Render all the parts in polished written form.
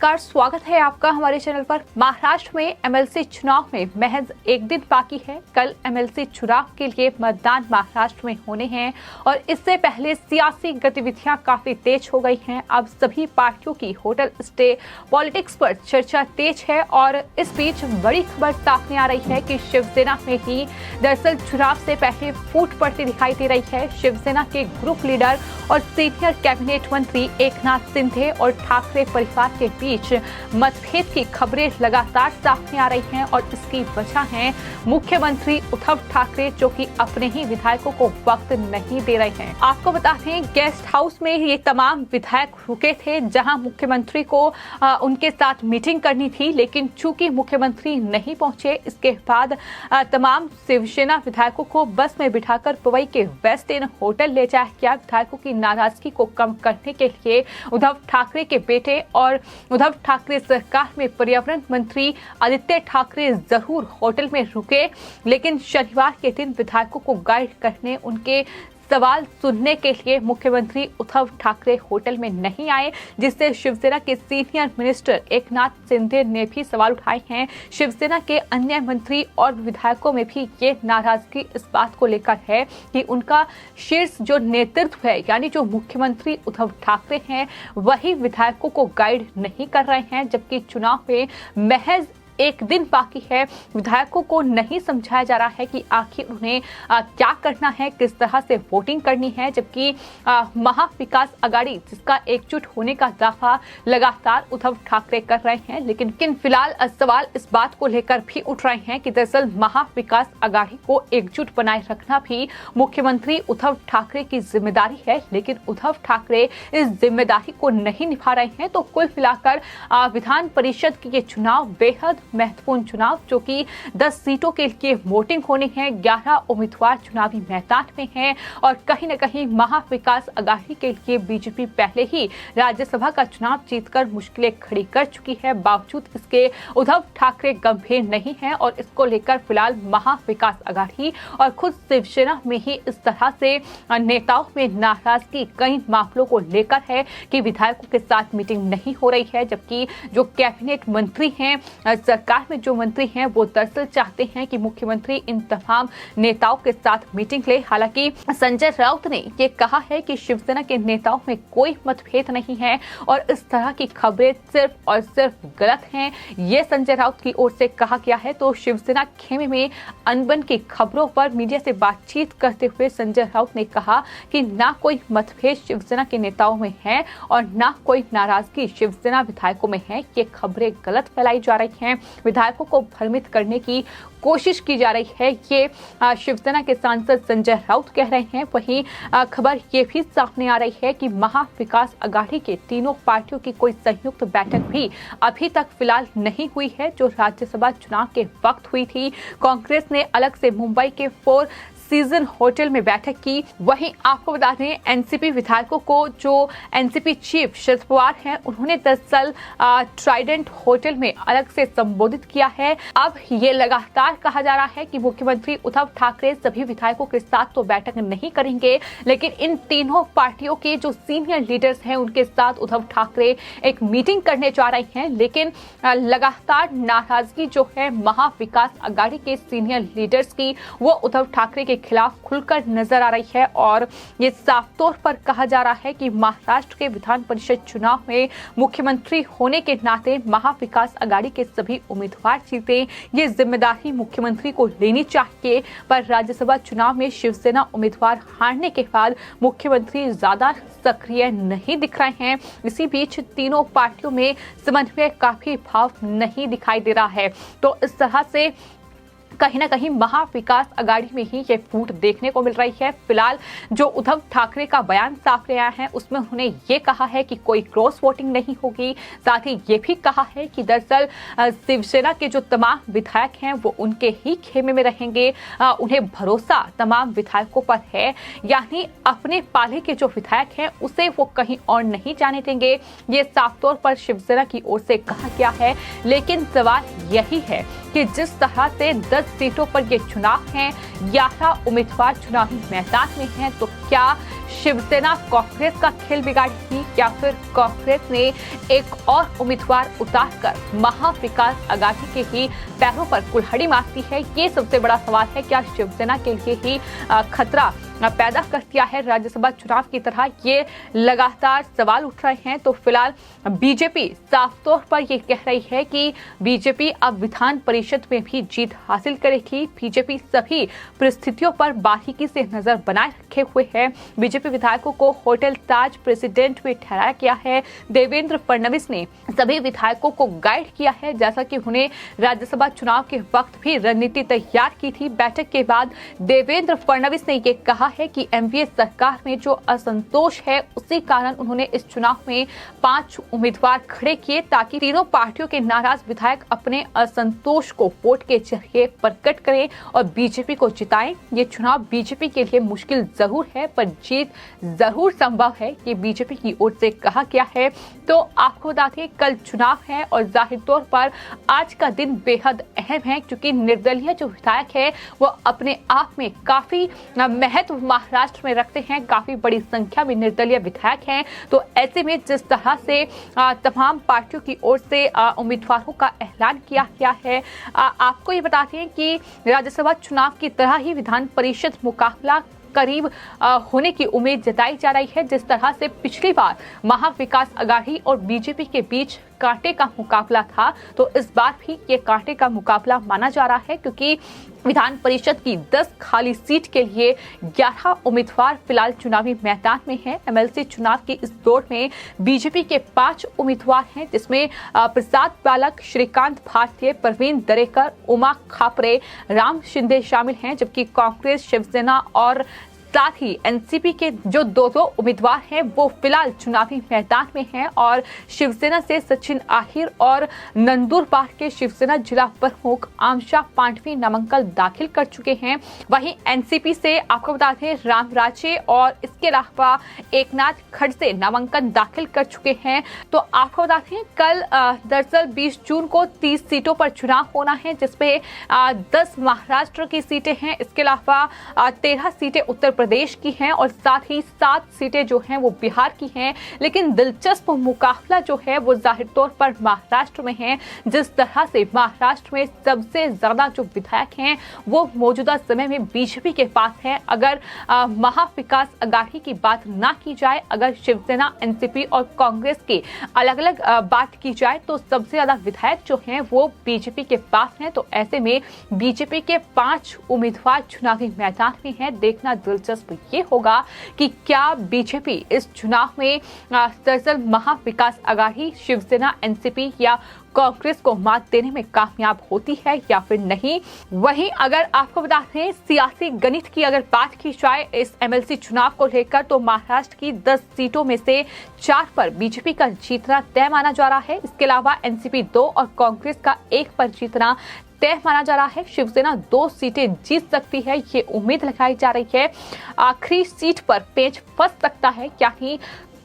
नमस्कार, स्वागत है आपका हमारे चैनल पर। महाराष्ट्र में एमएलसी चुनाव में महज एक दिन बाकी है। कल एमएलसी चुनाव के लिए मतदान महाराष्ट्र में होने हैं और इससे पहले सियासी गतिविधियां काफी तेज हो गई हैं। अब सभी पार्टियों की होटल स्टे पॉलिटिक्स पर चर्चा तेज है और इस बीच बड़ी खबर सामने आ रही है कि शिवसेना में ही दरअसल चुनाव से पहले फूट पड़ती दिखाई दे रही है। शिवसेना के ग्रुप लीडर और सीनियर कैबिनेट मंत्री एकनाथ शिंदे और ठाकरे परिवार के बीच मतभेद की खबरें लगातार सामने आ रही हैं और इसकी वजह है मुख्यमंत्री उद्धव ठाकरे, जो कि अपने ही विधायकों को वक्त नहीं दे रहे हैं। आपको बता दें, गेस्ट हाउस में ये तमाम विधायक रुके थे जहां मुख्यमंत्री को उनके साथ मीटिंग करनी थी, लेकिन चूंकि मुख्यमंत्री नहीं पहुंचे, इसके बाद तमाम शिवसेना विधायकों को बस में बिठाकर पवई के वेस्ट इन होटल ले जाया गया। विधायकों की नाराजगी को कम करने के लिए उद्धव ठाकरे के बेटे और उद्धव ठाकरे सरकार में पर्यावरण मंत्री आदित्य ठाकरे जरूर होटल में रुके, लेकिन शनिवार के दिन विधायकों को गाइड करने, उनके सवाल सुनने के लिए मुख्यमंत्री उद्धव ठाकरे होटल में नहीं आए, जिससे शिवसेना के सीनियर मिनिस्टर एकनाथ शिंदे ने भी सवाल उठाए हैं। शिवसेना के अन्य मंत्री और विधायकों में भी ये नाराजगी इस बात को लेकर है कि उनका शीर्ष जो नेतृत्व है, यानी जो मुख्यमंत्री उद्धव ठाकरे हैं, वही विधायकों को गाइड नहीं कर रहे हैं, जबकि चुनाव में महज एक दिन बाकी है। विधायकों को नहीं समझाया जा रहा है कि आखिर उन्हें क्या करना है, किस तरह से वोटिंग करनी है, जबकि महाविकास आघाड़ी जिसका एकजुट होने का दावा लगातार उद्धव ठाकरे कर रहे हैं, लेकिन फिलहाल सवाल इस बात को लेकर भी उठ रहे हैं कि दरअसल महाविकास आघाड़ी को एकजुट बनाए रखना भी मुख्यमंत्री उद्धव ठाकरे की जिम्मेदारी है, लेकिन उद्धव ठाकरे इस जिम्मेदारी को नहीं निभा रहे हैं। तो कुल मिलाकर विधान परिषद के ये चुनाव बेहद महत्वपूर्ण चुनाव, जो कि 10 सीटों के लिए वोटिंग होनी है, 11 उम्मीदवार चुनावी मैदान में हैं और कहीं न कहीं महाविकास आघाड़ी के लिए बीजेपी पहले ही राज्यसभा का चुनाव जीतकर मुश्किलें खड़ी कर चुकी है। बावजूद इसके उद्धव ठाकरे गंभीर नहीं है और इसको लेकर फिलहाल महाविकास आघाड़ी और खुद शिवसेना में ही इस तरह से नेताओं में नाराजगी कई मामलों को लेकर है कि विधायकों के साथ मीटिंग नहीं हो रही है, जबकि जो कैबिनेट मंत्री हैं, सरकार में जो मंत्री हैं, वो दरअसल चाहते हैं कि मुख्यमंत्री इन तमाम नेताओं के साथ मीटिंग ले। हालांकि संजय राउत ने ये कहा है कि शिवसेना के नेताओं में कोई मतभेद नहीं है और इस तरह की खबरें सिर्फ और सिर्फ गलत हैं, ये संजय राउत की ओर से कहा गया है। तो शिवसेना खेमे में अनबन की खबरों पर मीडिया से बातचीत करते हुए संजय राउत ने कहा कि ना कोई मतभेद शिवसेना के नेताओं में है और ना कोई नाराजगी शिवसेना विधायकों में है। ये खबरें गलत फैलाई जा रही हैं, विधायकों को भ्रमित करने की कोशिश की जा रही है, ये शिवसेना के सांसद संजय राउत कह रहे हैं। वहीं खबर ये भी सामने आ रही है कि महाविकास आघाड़ी के तीनों पार्टियों की कोई संयुक्त बैठक भी अभी तक फिलहाल नहीं हुई है, जो राज्यसभा चुनाव के वक्त हुई थी। कांग्रेस ने अलग से मुंबई के 4 सीजन होटल में बैठक की। वहीं आपको बता दें, एनसीपी विधायकों को जो एनसीपी चीफ शरद पवार हैं, उन्होंने दरअसल ट्राइडेंट होटल में अलग से संबोधित किया है। अब ये लगातार कहा जा रहा है कि मुख्यमंत्री उद्धव ठाकरे सभी विधायकों के साथ तो बैठक नहीं करेंगे, लेकिन इन तीनों पार्टियों के जो सीनियर लीडर्स हैं, उनके साथ उद्धव ठाकरे एक मीटिंग करने जा रहे हैं। लेकिन लगातार नाराजगी जो है महाविकास आघाड़ी के सीनियर लीडर्स की, वो उद्धव ठाकरे के खिलाफ खुलकर नजर आ रही है और ये साफ तौर पर कहा जा रहा है कि महाराष्ट्र के विधान परिषद चुनाव में मुख्यमंत्री होने के नाते महाविकास आघाड़ी के सभी उम्मीदवार जीते, ये जिम्मेदारी मुख्यमंत्री को लेनी चाहिए। पर राज्यसभा चुनाव में शिवसेना उम्मीदवार हारने के बाद मुख्यमंत्री ज्यादा सक्रिय नहीं दिख रहे हैं। इसी बीच तीनों पार्टियों में समन्वय का भी भाव नहीं दिखाई दे रहा है। तो इस तरह से कहीं ना कहीं महाविकास आघाड़ी में ही ये फूट देखने को मिल रही है। फिलहाल जो उद्धव ठाकरे का बयान सामने आया है, उसमें उन्होंने ये कहा है कि कोई क्रॉस वोटिंग नहीं होगी। साथ ही ये भी कहा है कि दरअसल शिवसेना के जो तमाम विधायक हैं, वो उनके ही खेमे में रहेंगे। उन्हें भरोसा तमाम विधायकों पर है, यानी अपने पाले के जो विधायक हैं, उसे वो कहीं और नहीं जाने देंगे। ये साफ तौर पर शिवसेना की ओर से कहा गया है। लेकिन सवाल यही है कि जिस तरह से 10 सीटों पर ये चुनाव हैं, 11 उम्मीदवार चुनावी मैदान में हैं, तो क्या शिवसेना कांग्रेस का खेल बिगाड़ेगी या फिर कांग्रेस ने एक और उम्मीदवार उतारकर महाविकास आघाड़ी के ही पैरों पर कुल्हाड़ी मारती है? ये सबसे बड़ा सवाल है। क्या शिवसेना के लिए ही खतरा पैदा कर दिया है राज्यसभा चुनाव की तरह? ये लगातार सवाल उठ रहे हैं। तो फिलहाल बीजेपी साफ तौर पर ये कह रही है कि बीजेपी अब विधान परिषद में भी जीत हासिल करेगी। बीजेपी सभी परिस्थितियों पर बारीकी से नजर बनाए रखे हुए है। बीजेपी विधायकों को होटल ताज प्रेसिडेंट भी ठहराया गया है। देवेंद्र फडणवीस ने सभी विधायकों को गाइड किया है, जैसा कि उन्हें राज्यसभा चुनाव के वक्त भी रणनीति तैयार की थी। बैठक के बाद देवेंद्र फडणवीस ने ये कहा है कि एनडीए सरकार में जो असंतोष है उसी कारण उन्होंने इस चुनाव में 5 उम्मीदवार खड़े किए, ताकि तीनों पार्टियों के नाराज विधायक अपने असंतोष को वोट के जरिए प्रकट करें और बीजेपी को जिताएं। ये चुनाव बीजेपी के लिए मुश्किल जरूर है, पर जीत जरूर संभव है, ये बीजेपी की ओर से कहा गया है। तो आपको बता दें, कल चुनाव है और जाहिर तौर पर आज का दिन बेहद अहम है, क्योंकि निर्दलीय जो विधायक है वो अपने आप में काफी महत्व महाराष्ट्र में रखते हैं। काफी बड़ी संख्या में निर्दलीय विधायक हैं। तो ऐसे में जिस तरह से तमाम पार्टियों की ओर से उम्मीदवारों का ऐलान किया गया है, आपको ये बताते हैं कि राज्यसभा चुनाव की तरह ही विधान परिषद मुकाबला करीब होने की उम्मीद जताई जा रही है। जिस तरह से पिछली बार महाविकास आघाड़ी और बीजेपी के बीच कांटे का मुकाबला था, तो इस बार भी ये कांटे का मुकाबला माना जा रहा है, क्योंकि विधान परिषद की 10 खाली सीट के लिए 11 उम्मीदवार फिलहाल चुनावी मैदान में हैं। एमएलसी चुनाव की इस दौड़ में बीजेपी के 5 उम्मीदवार हैं, जिसमें प्रसाद बालक, श्रीकांत भारतीय, प्रवीण दरेकर, उमा खापरे, राम शिंदे शामिल हैं। जबकि कांग्रेस, शिवसेना और साथ ही एनसीपी के जो 2 उम्मीदवार हैं वो फिलहाल चुनावी मैदान में हैं। और शिवसेना से सचिन आहिर और नंदुरबार के शिवसेना जिला प्रमुख आमशा पांडवी नामांकन दाखिल कर चुके हैं। वहीं एनसीपी से आपको बता दें, राम राजे और इसके अलावा एकनाथ खड़से नामांकन दाखिल कर चुके हैं। तो आपको बता दें, कल दरअसल 20 जून को 30 सीटों पर चुनाव होना है, जिसमें 10 महाराष्ट्र की सीटें हैं। इसके अलावा 13 सीटें उत्तर प्रदेश की हैं और साथ ही 7 सीटें जो हैं वो बिहार की हैं। लेकिन दिलचस्प मुकाबला जो है वो जाहिर तौर पर महाराष्ट्र में है। जिस तरह से महाराष्ट्र में सबसे ज्यादा जो विधायक हैं वो मौजूदा समय में बीजेपी के पास हैं। अगर महाविकास आघाड़ी की बात ना की जाए, अगर शिवसेना, एनसीपी और कांग्रेस की अलग अलग बात की जाए, तो सबसे ज्यादा विधायक जो हैं वो बीजेपी के पास हैं। तो ऐसे में बीजेपी के 5 उम्मीदवार चुनावी मैदान में हैं। देखना दिलचस्प ये होगा कि क्या बीजेपी इस चुनाव में दरअसल महाविकास आघाड़ी, शिवसेना, एनसीपी या कांग्रेस को मात देने में कामयाब होती है या फिर नहीं। वहीं अगर आपको बता दें, सियासी गणित की अगर बात की जाए इस एमएलसी चुनाव को लेकर, तो महाराष्ट्र की 10 सीटों में से 4 पर बीजेपी का जीतना तय माना जा रहा है। इसके अलावा एनसीपी 2 और कांग्रेस का 1 पर जीतना तय माना जा रहा है। शिवसेना 2 सीटें जीत सकती है, ये उम्मीद लगाई जा रही है। आखिरी सीट पर पेच फंस सकता है, यानी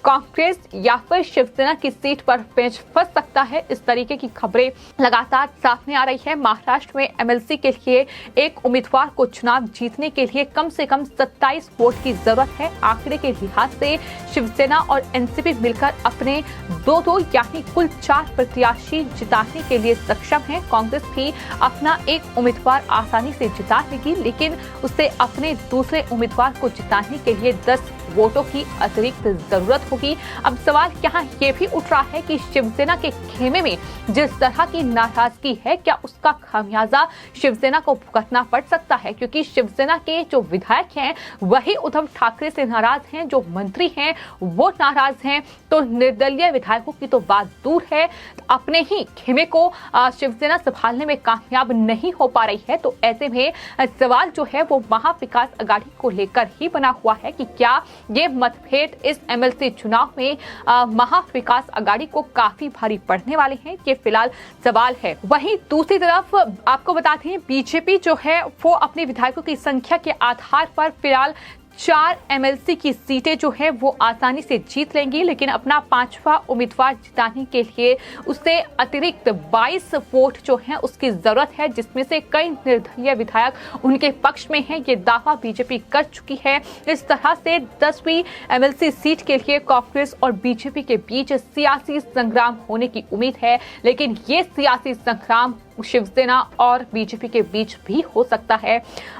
कांग्रेस या फिर शिवसेना की सीट पर पेच फंस सकता है। इस तरीके की खबरें लगातार सामने आ रही है। महाराष्ट्र में एमएलसी के लिए एक उम्मीदवार को चुनाव जीतने के लिए कम से कम 27 वोट की जरूरत है। आंकड़े के लिहाज से शिवसेना और एनसीपी मिलकर अपने 2 यानी कुल 4 प्रत्याशी जिताने के लिए सक्षम है। कांग्रेस भी अपना एक उम्मीदवार आसानी से जिता लेगी, लेकिन उसे अपने दूसरे उम्मीदवार को जिताने के लिए 10 वोटों की अतिरिक्त जरूरत होगी। अब सवाल यहाँ ये भी उठ रहा है कि शिवसेना के खेमे में जिस तरह की नाराजगी है, क्या उसका खामियाजा शिवसेना को भुगतना पड़ सकता है? क्योंकि शिवसेना के जो विधायक हैं वही उद्धव ठाकरे से नाराज हैं, जो मंत्री हैं वो नाराज हैं। तो निर्दलीय विधायकों की तो बात दूर है, अपने ही खेमे को शिवसेना संभालने में कामयाब नहीं हो पा रही है। तो ऐसे में सवाल जो है वो महाविकास आघाड़ी को लेकर ही बना हुआ है कि क्या ये मतभेद इस एमएलसी चुनाव में महाविकास आघाड़ी को काफी भारी पड़ने वाले हैं, ये फिलहाल सवाल है। वहीं दूसरी तरफ आपको बताते हैं, बीजेपी जो है वो अपने विधायकों की संख्या के आधार पर फिलहाल 4 एमएलसी की सीटें जो है वो आसानी से जीत लेंगी, लेकिन अपना 5वां उम्मीदवार जिताने के लिए उसे अतिरिक्त 22 वोट जो है उसकी जरूरत है, जिसमें से कई निर्दलीय विधायक उनके पक्ष में हैं। ये दावा बीजेपी कर चुकी है। इस तरह से 10वीं एमएलसी सीट के लिए कांग्रेस और बीजेपी के बीच सियासी संग्राम होने की उम्मीद है, लेकिन ये सियासी संग्राम शिवसेना और बीजेपी के बीच भी हो सकता है।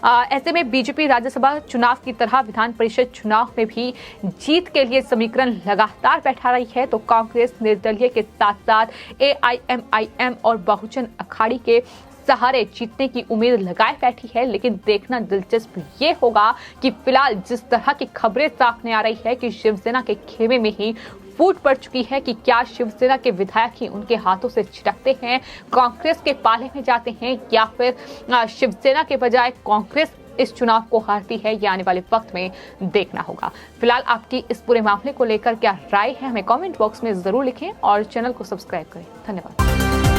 ऐसे में बीजेपी राज्यसभा चुनाव की तरह विधान परिषद चुनाव में भी जीत के लिए समीकरण लगातार बैठा रही है, तो कांग्रेस निर्दलीय के साथ साथ एआईएमआईएम और बहुजन अखाड़ी के सहारे जीतने की उम्मीद लगाए बैठी है। लेकिन देखना दिलचस्प ये होगा कि फिलहाल जिस तरह की खबरें सामने आ रही है कि शिवसेना के खेमे में ही फूट पड़ चुकी है कि क्या शिवसेना के विधायक ही उनके हाथों से छिटकते हैं, कांग्रेस के पाले में जाते हैं, या फिर शिवसेना के बजाय कांग्रेस इस चुनाव को हारती है, ये आने वाले वक्त में देखना होगा। फिलहाल आपकी इस पूरे मामले को लेकर क्या राय है, हमें कमेंट बॉक्स में जरूर लिखें और चैनल को सब्सक्राइब करें। धन्यवाद।